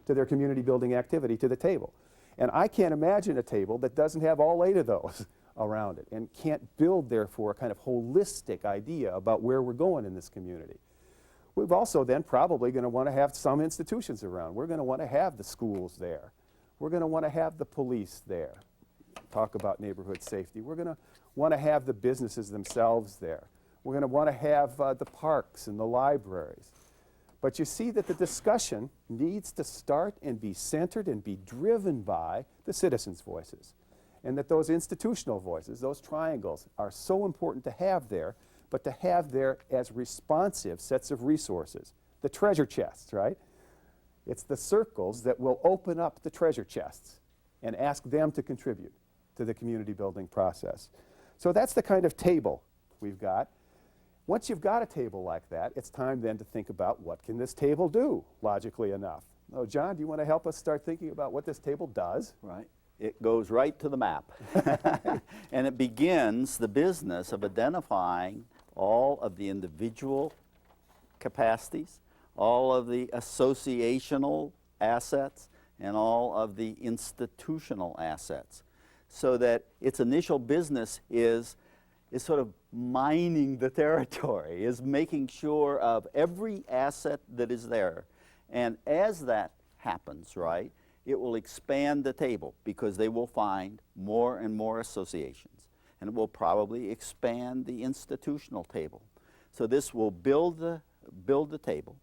to their community building activity to the table. And I can't imagine a table that doesn't have all 8 of those around it and can't build, therefore, a kind of holistic idea about where we're going in this community. We've also then probably going to want to have some institutions around. We're going to want to have the schools there. We're going to want to have the police there. Talk about neighborhood safety. We're going to want to have the businesses themselves there. We're going to want to have the parks and the libraries. But you see that the discussion needs to start and be centered and be driven by the citizens' voices. And that those institutional voices, those triangles, are so important to have there, but to have there as responsive sets of resources. The treasure chests, right? It's the circles that will open up the treasure chests and ask them to contribute to the community building process. So that's the kind of table we've got. Once you've got a table like that, it's time then to think about what can this table do, logically enough. Oh, John, do you want to help us start thinking about what this table does? Right. It goes right to the map. And it begins the business of identifying all of the individual capacities, all of the associational assets, and all of the institutional assets, so that its initial business is sort of mining the territory, is making sure of every asset that is there. And as that happens, right, it will expand the table because they will find more and more associations. And it will probably expand the institutional table. So this will build the table.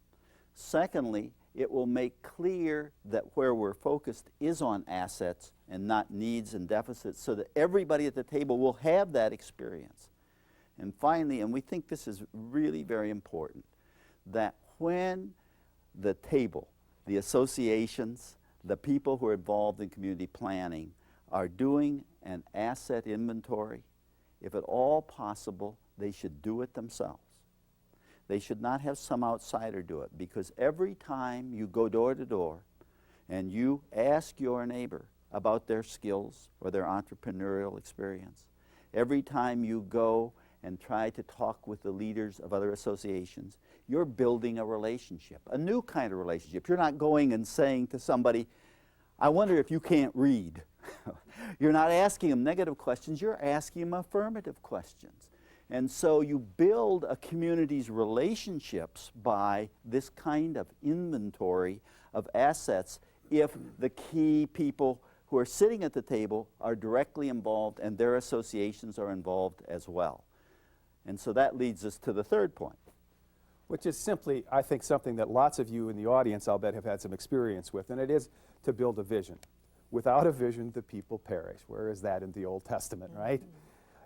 Secondly, it will make clear that where we're focused is on assets and not needs and deficits, so that everybody at the table will have that experience. And finally, and we think this is really very important, that when the table, the associations, the people who are involved in community planning are doing an asset inventory, if at all possible, they should do it themselves. They should not have some outsider do it, because every time you go door to door and you ask your neighbor about their skills or their entrepreneurial experience, every time you go and try to talk with the leaders of other associations, you're building a relationship, a new kind of relationship. You're not going and saying to somebody, I wonder if you can't read. You're not asking them negative questions, you're asking them affirmative questions. And so you build a community's relationships by this kind of inventory of assets if the key people who are sitting at the table are directly involved and their associations are involved as well. And so that leads us to the third point. Which is simply, I think, something that lots of you in the audience, I'll bet, have had some experience with, and it is to build a vision. Without a vision, the people perish. Where is that in the Old Testament, right?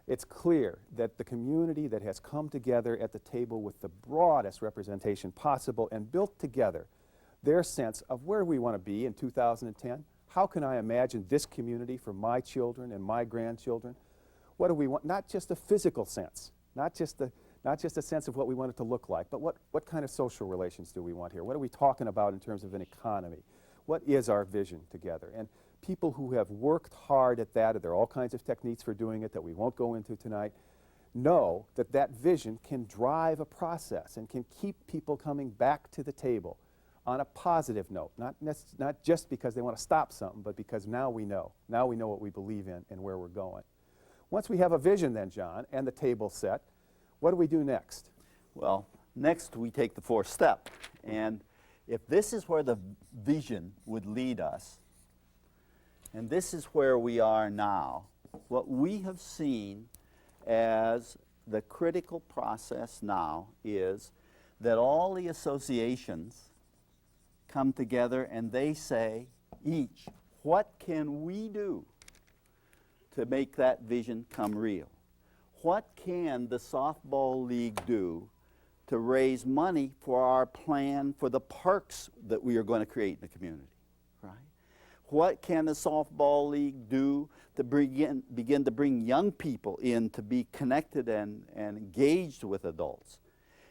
It's clear that the community that has come together at the table with the broadest representation possible and built together their sense of where we want to be in 2010. How can I imagine this community for my children and my grandchildren? What do we want? Not just a physical sense, not just a sense of what we want it to look like, but what kind of social relations do we want here? What are we talking about in terms of an economy? What is our vision together? And people who have worked hard at that, and there are all kinds of techniques for doing it that we won't go into tonight, know that that vision can drive a process and can keep people coming back to the table on a positive note, not just because they want to stop something, but because now we know what we believe in and where we're going. Once we have a vision then, John, and the table set, what do we do next? Well, next we take the fourth step. And if this is where the vision would lead us, and this is where we are now, what we have seen as the critical process now is that all the associations come together and they say each, what can we do to make that vision come real? What can the softball league do to raise money for our plan for the parks that we are going to create in the community, right? What can the softball league do to begin to bring young people in to be connected and engaged with adults?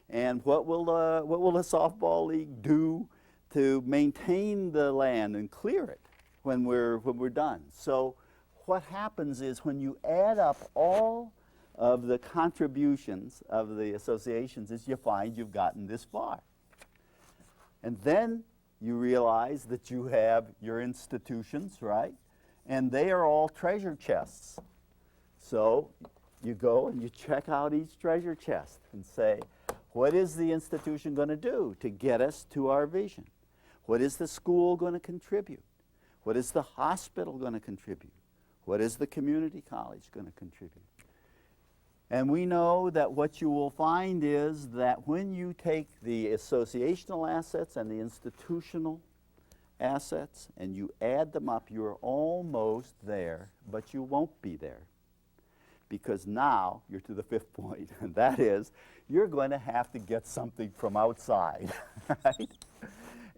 And what will the softball league do to maintain the land and clear it when we're done? So what happens is when you add up all of the contributions of the associations, is you find you've gotten this far. And then you realize that you have your institutions, right? And they are all treasure chests. So you go and you check out each treasure chest and say, what is the institution going to do to get us to our vision? What is the school going to contribute? What is the hospital going to contribute? What is the community college going to contribute? And we know that what you will find is that when you take the associational assets and the institutional assets and you add them up, you're almost there, but you won't be there. Because now you're to the fifth point, and that is you're going to have to get something from outside, right?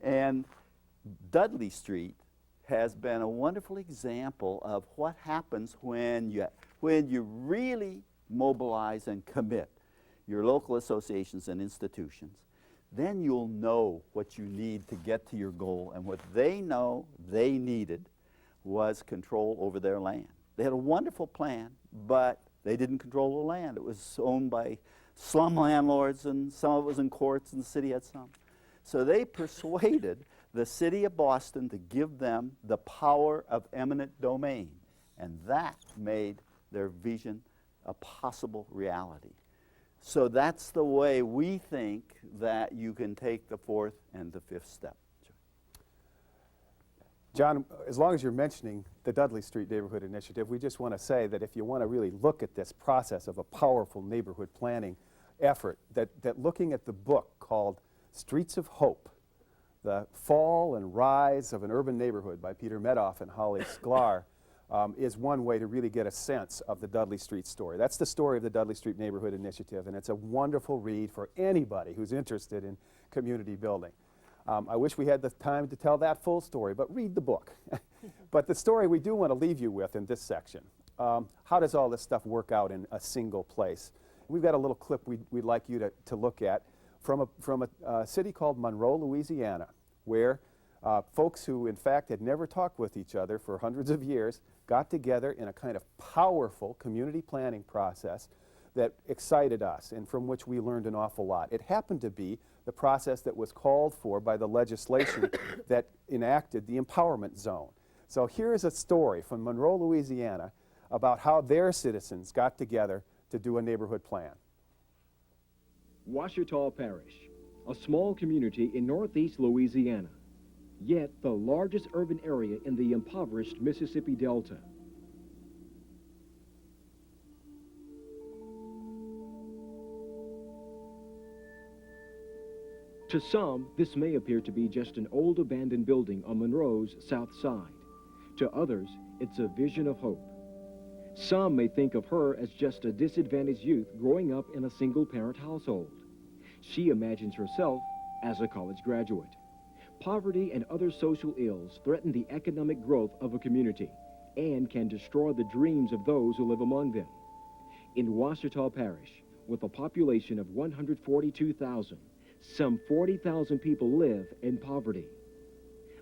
And Dudley Street has been a wonderful example of what happens when you really mobilize and commit your local associations and institutions. Then you'll know what you need to get to your goal, and what they know they needed was control over their land. They had a wonderful plan, but they didn't control the land. It was owned by slum landlords, and some of it was in courts, and the city had some. So they persuaded the city of Boston to give them the power of eminent domain, and that made their vision a possible reality. So that's the way we think that you can take the fourth and the fifth step. John, as long as you're mentioning the Dudley Street Neighborhood Initiative, we just want to say that if you want to really look at this process of a powerful neighborhood planning effort, that looking at the book called Streets of Hope, The Fall and Rise of an Urban Neighborhood by Peter Medoff and Holly Sklar, is one way to really get a sense of the Dudley Street story. That's the story of the Dudley Street Neighborhood Initiative, and it's a wonderful read for anybody who's interested in community building. I wish we had the time to tell that full story, but read the book. But the story we do want to leave you with in this section, how does all this stuff work out in a single place? We've got a little clip we'd like you to look at from a city called Monroe, Louisiana, where folks who in fact had never talked with each other for hundreds of years got together in a kind of powerful community planning process that excited us and from which we learned an awful lot. It happened to be the process that was called for by the legislation that enacted the empowerment zone. So here is a story from Monroe, Louisiana about how their citizens got together to do a neighborhood plan. Ouachita Parish, a small community in northeast Louisiana, yet the largest urban area in the impoverished Mississippi Delta. To some, this may appear to be just an old abandoned building on Monroe's south side. To others, it's a vision of hope. Some may think of her as just a disadvantaged youth growing up in a single-parent household. She imagines herself as a college graduate. Poverty and other social ills threaten the economic growth of a community and can destroy the dreams of those who live among them. In Ouachita Parish, with a population of 142,000, some 40,000 people live in poverty.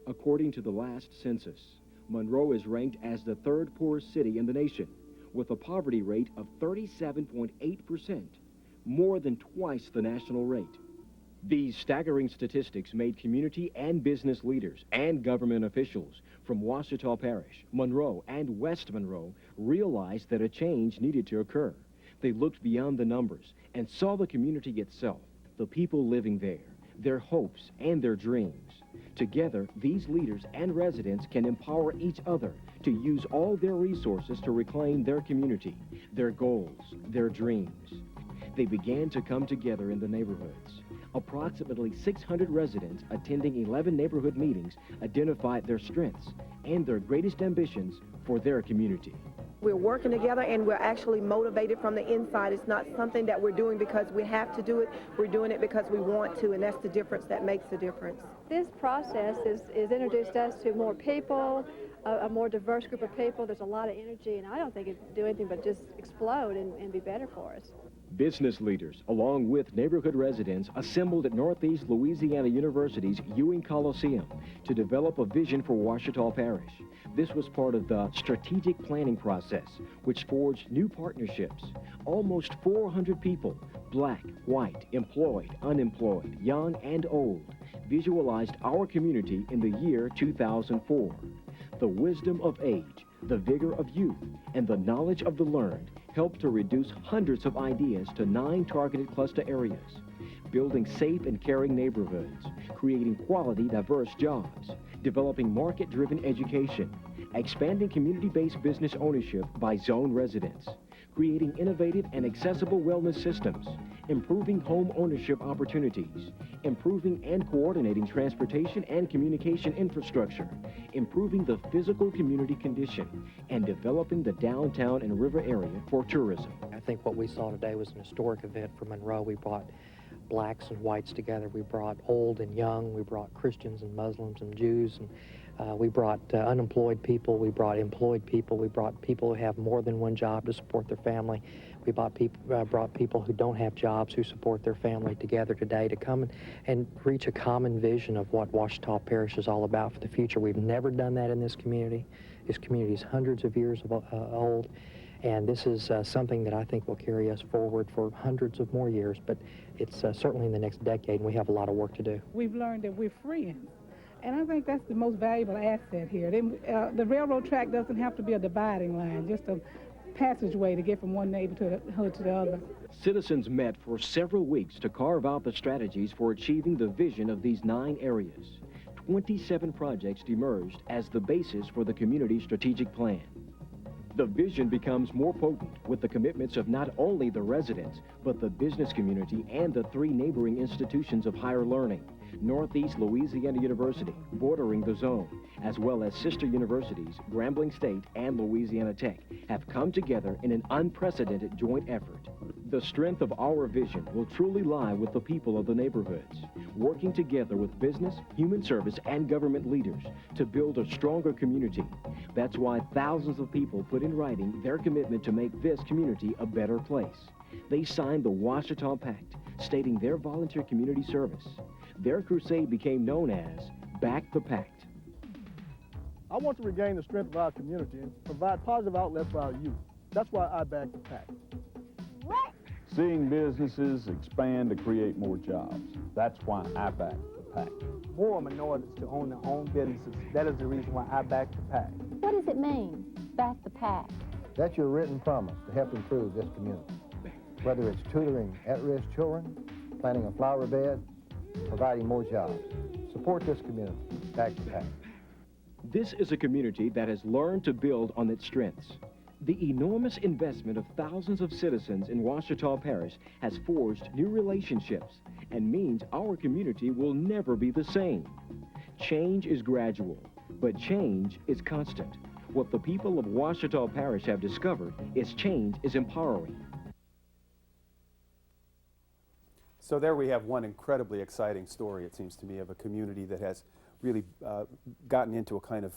According to the last census, Monroe is ranked as the third poorest city in the nation, with a poverty rate of 37.8%, more than twice the national rate. These staggering statistics made community and business leaders and government officials from Ouachita Parish, Monroe, and West Monroe realize that a change needed to occur. They looked beyond the numbers and saw the community itself, the people living there, their hopes and their dreams. Together, these leaders and residents can empower each other to use all their resources to reclaim their community, their goals, their dreams. They began to come together in the neighborhoods. Approximately 600 residents attending 11 neighborhood meetings identified their strengths and their greatest ambitions for their community. We're working together and we're actually motivated from the inside. It's not something that we're doing because we have to do it. We're doing it because we want to, and that's the difference that makes the difference. This process is introduced us to more people, a more diverse group of people. There's a lot of energy, and I don't think it'd do anything but just explode and be better for us. Business leaders, along with neighborhood residents, assembled at Northeast Louisiana University's Ewing Coliseum to develop a vision for Ouachita Parish. This was part of the strategic planning process, which forged new partnerships. Almost 400 people, black, white, employed, unemployed, young, and old, visualized our community in the year 2004. The wisdom of age, the vigor of youth, and the knowledge of the learned helped to reduce hundreds of ideas to 9 targeted cluster areas, building safe and caring neighborhoods, creating quality, diverse jobs, developing market-driven education, expanding community-based business ownership by zone residents, creating innovative and accessible wellness systems, improving home ownership opportunities, improving and coordinating transportation and communication infrastructure, improving the physical community condition, and developing the downtown and river area for tourism. I think what we saw today was an historic event for Monroe. We brought blacks and whites together. We brought old and young. We brought Christians and Muslims and Jews. And we brought unemployed people. We brought employed people. We brought people who have more than one job to support their family. We brought people who don't have jobs who support their family together today to come and reach a common vision of what Ouachita Parish is all about for the future. We've never done that in this community. This community is hundreds of years old. And this is something that I think will carry us forward for hundreds of more years, but it's certainly in the next decade, and we have a lot of work to do. We've learned that we're friends, and I think that's the most valuable asset here. The railroad track doesn't have to be a dividing line, just a passageway to get from one neighborhood to the other. Citizens met for several weeks to carve out the strategies for achieving the vision of these 9 areas. 27 projects emerged as the basis for the community strategic plan. The vision becomes more potent with the commitments of not only the residents, but the business community and the 3 neighboring institutions of higher learning, Northeast Louisiana University, bordering the zone, as well as sister universities, Grambling State and Louisiana Tech, have come together in an unprecedented joint effort. The strength of our vision will truly lie with the people of the neighborhoods, working together with business, human service, and government leaders to build a stronger community. That's why thousands of people put in writing their commitment to make this community a better place. They signed the Ouachita Pact, stating their volunteer community service. Their crusade became known as Back the Pact. I want to regain the strength of our community and provide positive outlets for our youth. That's why I back the pact. Seeing businesses expand to create more jobs. That's why I back the pact. More minorities to own their own businesses. That is the reason why I back the pact. What does it mean, back the pact? That's your written promise to help improve this community. Whether it's tutoring at-risk children, planting a flower bed, providing more jobs. Support this community. Back the pact. This is a community that has learned to build on its strengths. The enormous investment of thousands of citizens in Ouachita Parish has forged new relationships and means our community will never be the same. Change is gradual, but change is constant. What the people of Ouachita Parish have discovered is change is empowering. So there we have one incredibly exciting story, it seems to me, of a community that has really gotten into a kind of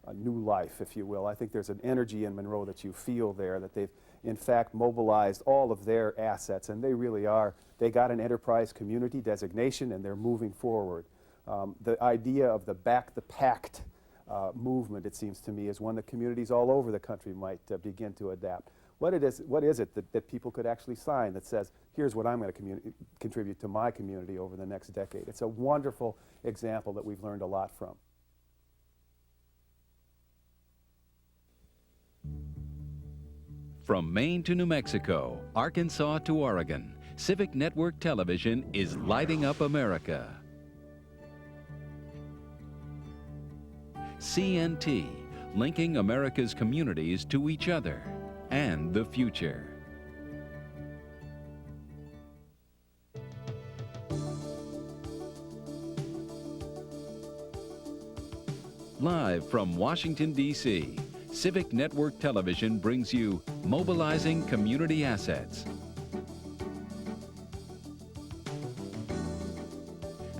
a new life, if you will. I think there's an energy in Monroe that you feel there, that they've in fact mobilized all of their assets, and they really are. They got an enterprise community designation, and they're moving forward. The idea of the Back the Pact movement, it seems to me, is one that communities all over the country might begin to adapt. What is it that people could actually sign that says, here's what I'm going to contribute to my community over the next decade? It's a wonderful example that we've learned a lot from. From Maine to New Mexico, Arkansas to Oregon, Civic Network Television is lighting up America. CNT, linking America's communities to each other and the future. Live from Washington, D.C., Civic Network Television brings you Mobilizing Community Assets.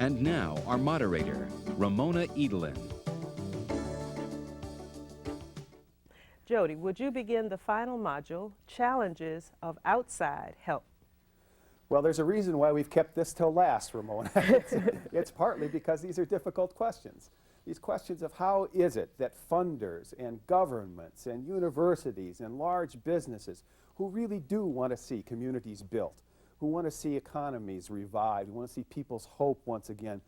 And now, our moderator, Ramona Edelin. Jody, would you begin the final module, Challenges of Outside Help? Well, there's a reason why we've kept this till last, Ramona. It's partly because these are difficult questions. These questions of how is it that funders and governments and universities and large businesses who really do want to see communities built, who want to see economies revived, who want to see people's hope once again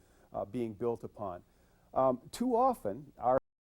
being built upon, too often our